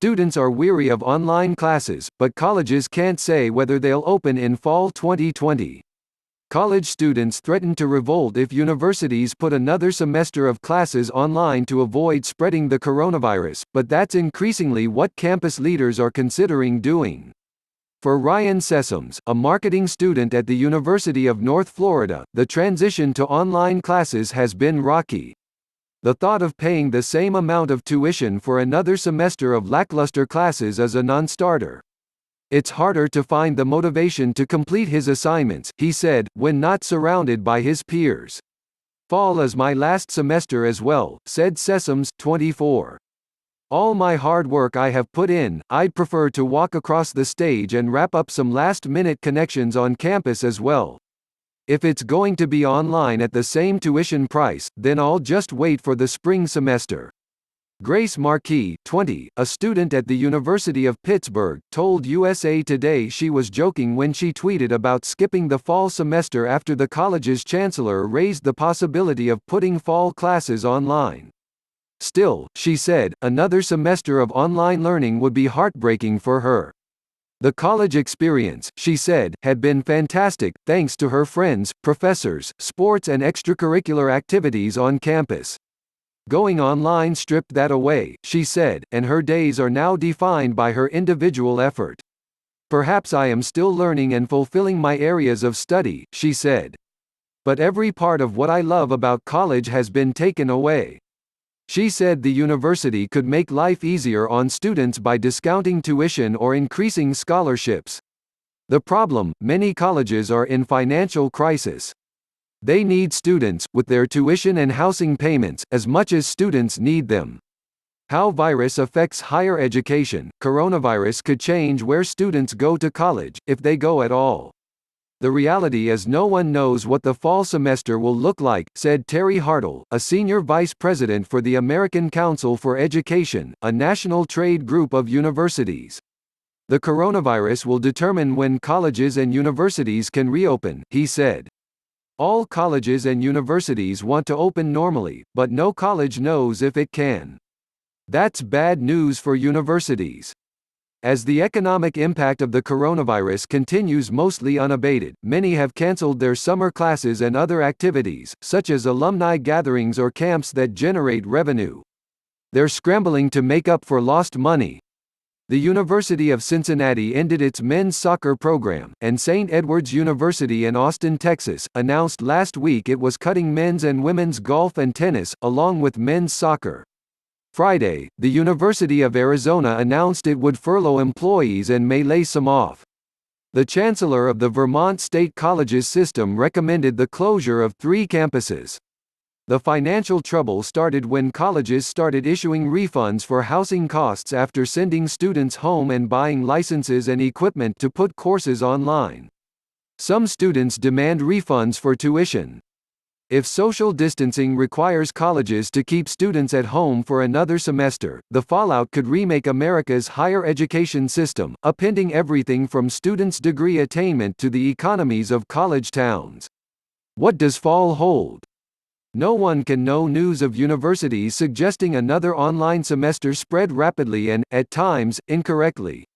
Students are weary of online classes, but colleges can't say whether they'll open in fall 2020. College students threaten to revolt if universities put another semester of classes online to avoid spreading the coronavirus, but that's increasingly what campus leaders are considering doing. For Ryan Sessoms, a marketing student at the University of North Florida, the transition to online classes has been rocky. The thought of paying the same amount of tuition for another semester of lackluster classes is a non-starter. It's harder to find the motivation to complete his assignments, he said, when not surrounded by his peers. Fall is my last semester as well, said Sessoms, 24. All my hard work I have put in, I'd prefer to walk across the stage and wrap up some last-minute connections on campus as well. If it's going to be online at the same tuition price, then I'll just wait for the spring semester. Grace Marquis, 20, a student at the University of Pittsburgh, told USA Today she was joking when she tweeted about skipping the fall semester after the college's chancellor raised the possibility of putting fall classes online. Still, she said, another semester of online learning would be heartbreaking for her. The college experience, she said, had been fantastic, thanks to her friends, professors, sports and extracurricular activities on campus. Going online stripped that away, she said, and her days are now defined by her individual effort. Perhaps I am still learning and fulfilling my areas of study, she said. But every part of what I love about college has been taken away. She said the university could make life easier on students by discounting tuition or increasing scholarships. The problem, many colleges are in financial crisis. They need students, with their tuition and housing payments, as much as students need them. How virus affects higher education. Coronavirus could change where students go to college, if they go at all. The reality is no one knows what the fall semester will look like, said Terry Hartle, a senior vice president for the American Council for Education, a national trade group of universities. The coronavirus will determine when colleges and universities can reopen, he said. All colleges and universities want to open normally, but no college knows if it can. That's bad news for universities. As the economic impact of the coronavirus continues mostly unabated, many have canceled their summer classes and other activities, such as alumni gatherings or camps that generate revenue. They're scrambling to make up for lost money. The University of Cincinnati ended its men's soccer program, and St. Edward's University in Austin, Texas, announced last week it was cutting men's and women's golf and tennis, along with men's soccer. Friday, the University of Arizona announced it would furlough employees and may lay some off. The chancellor of the Vermont State Colleges system recommended the closure of 3 campuses. The financial trouble started when colleges started issuing refunds for housing costs after sending students home and buying licenses and equipment to put courses online. Some students demand refunds for tuition. If social distancing requires colleges to keep students at home for another semester, the fallout could remake America's higher education system, upending everything from students' degree attainment to the economies of college towns. What does fall hold? No one can know. News of universities suggesting another online semester spread rapidly and, at times, incorrectly.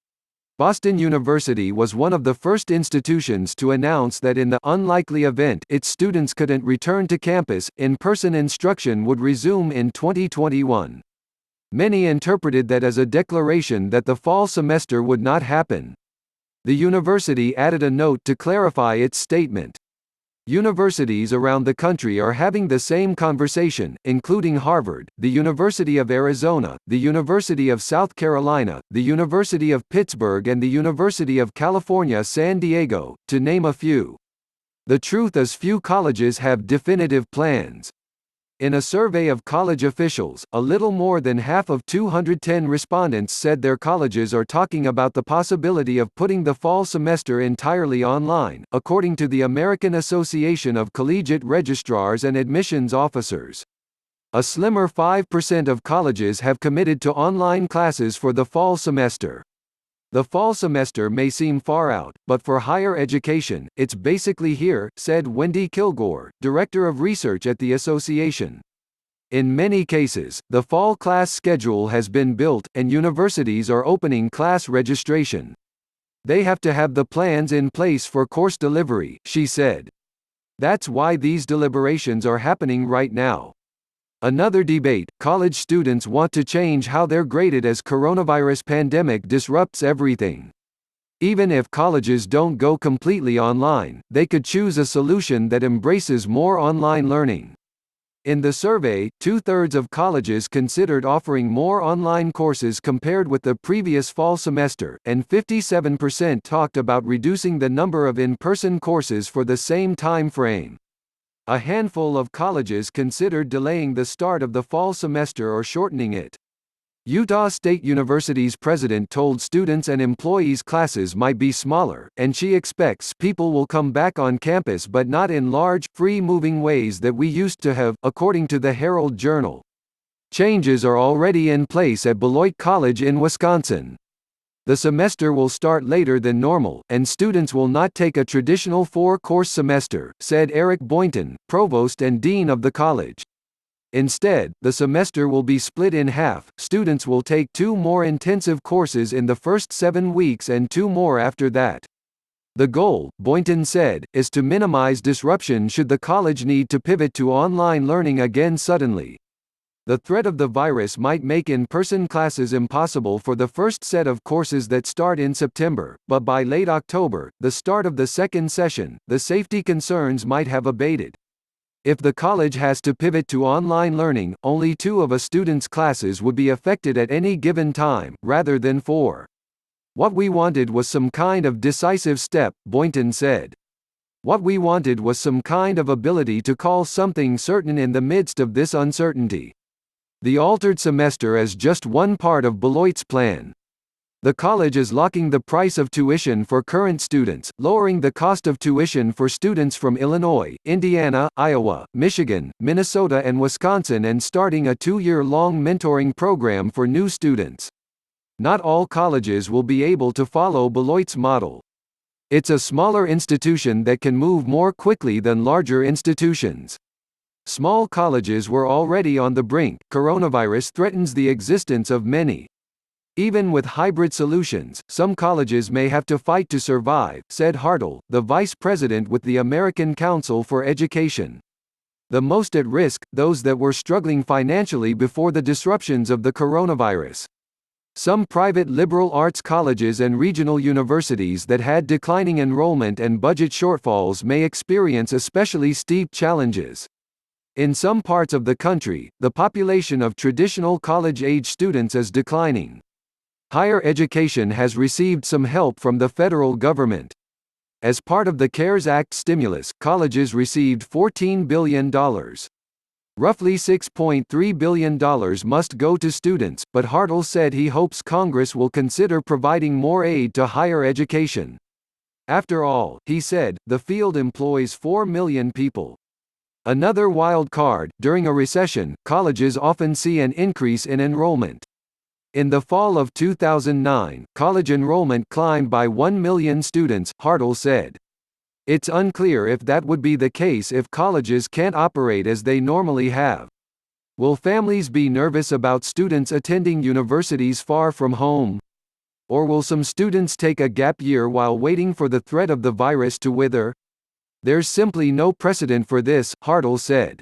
Boston University was one of the first institutions to announce that in the unlikely event its students couldn't return to campus, in-person instruction would resume in 2021. Many interpreted that as a declaration that the fall semester would not happen. The university added a note to clarify its statement. Universities around the country are having the same conversation, including Harvard, the University of Arizona, the University of South Carolina, the University of Pittsburgh and the University of California, San Diego, to name a few. The truth is few colleges have definitive plans. In a survey of college officials, a little more than half of 210 respondents said their colleges are talking about the possibility of putting the fall semester entirely online, according to the American Association of Collegiate Registrars and Admissions Officers. A slimmer 5% of colleges have committed to online classes for the fall semester. The fall semester may seem far out, but for higher education, it's basically here, said Wendy Kilgore, director of research at the association. In many cases, the fall class schedule has been built, and universities are opening class registration. They have to have the plans in place for course delivery, she said. That's why these deliberations are happening right now. Another debate, college students want to change how they're graded as coronavirus pandemic disrupts everything. Even if colleges don't go completely online, they could choose a solution that embraces more online learning. In the survey, 2/3 of colleges considered offering more online courses compared with the previous fall semester, and 57% talked about reducing the number of in-person courses for the same time frame. A handful of colleges considered delaying the start of the fall semester or shortening it. Utah State University's president told students and employees classes might be smaller, and she expects people will come back on campus but not in large, free-moving ways that we used to have, according to the Herald Journal. Changes are already in place at Beloit College in Wisconsin. The semester will start later than normal, and students will not take a traditional 4-course semester, said Eric Boynton, provost and dean of the college. Instead, the semester will be split in half. Students will take 2 more intensive courses in the first 7 weeks and 2 more after that. The goal, Boynton said, is to minimize disruption should the college need to pivot to online learning again suddenly. The threat of the virus might make in-person classes impossible for the first set of courses that start in September, but by late October, the start of the second session, the safety concerns might have abated. If the college has to pivot to online learning, only 2 of a student's classes would be affected at any given time, rather than 4. What we wanted was some kind of decisive step, Boynton said. What we wanted was some kind of ability to call something certain in the midst of this uncertainty. The altered semester is just one part of Beloit's plan. The college is locking the price of tuition for current students, lowering the cost of tuition for students from Illinois, Indiana, Iowa, Michigan, Minnesota and Wisconsin, and starting a 2-year-long mentoring program for new students. Not all colleges will be able to follow Beloit's model. It's a smaller institution that can move more quickly than larger institutions. Small colleges were already on the brink. Coronavirus threatens the existence of many. Even with hybrid solutions, some colleges may have to fight to survive, said Hartle, the vice president with the American Council for Education. The most at risk, those that were struggling financially before the disruptions of the coronavirus. Some private liberal arts colleges and regional universities that had declining enrollment and budget shortfalls may experience especially steep challenges. In some parts of the country, the population of traditional college-age students is declining. Higher education has received some help from the federal government. As part of the CARES Act stimulus, colleges received $14 billion. Roughly $6.3 billion must go to students, but Hartle said he hopes Congress will consider providing more aid to higher education. After all, he said, the field employs 4 million people. Another wild card, during a recession, colleges often see an increase in enrollment. In the fall of 2009, college enrollment climbed by 1 million students, Hartle said. It's unclear if that would be the case if colleges can't operate as they normally have. Will families be nervous about students attending universities far from home? Or will some students take a gap year while waiting for the threat of the virus to wither? There's simply no precedent for this, Hartle said.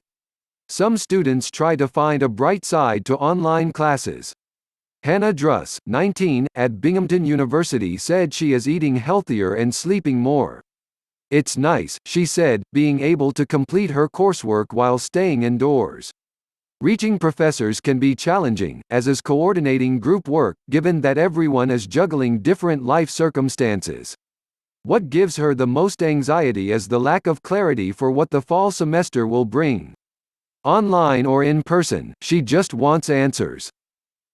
Some students try to find a bright side to online classes. Hannah Druss, 19, at Binghamton University said she is eating healthier and sleeping more. It's nice, she said, being able to complete her coursework while staying indoors. Reaching professors can be challenging, as is coordinating group work, given that everyone is juggling different life circumstances. What gives her the most anxiety is the lack of clarity for what the fall semester will bring. Online or in person, she just wants answers.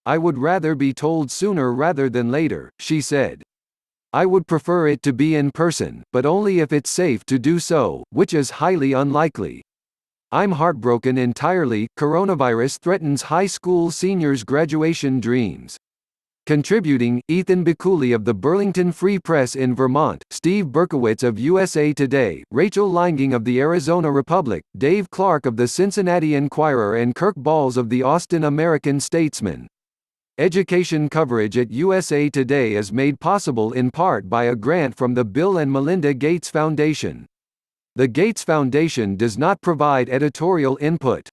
I would rather be told sooner rather than later, she said. I would prefer it to be in person, but only if it's safe to do so, which is highly unlikely. I'm heartbroken entirely. Coronavirus threatens high school seniors' graduation dreams. Contributing, Ethan Biculi of the Burlington Free Press in Vermont, Steve Berkowitz of USA Today, Rachel Leinging of the Arizona Republic, Dave Clark of the Cincinnati Enquirer and Kirk Balls of the Austin American-Statesman. Education coverage at USA Today is made possible in part by a grant from the Bill and Melinda Gates Foundation. The Gates Foundation does not provide editorial input.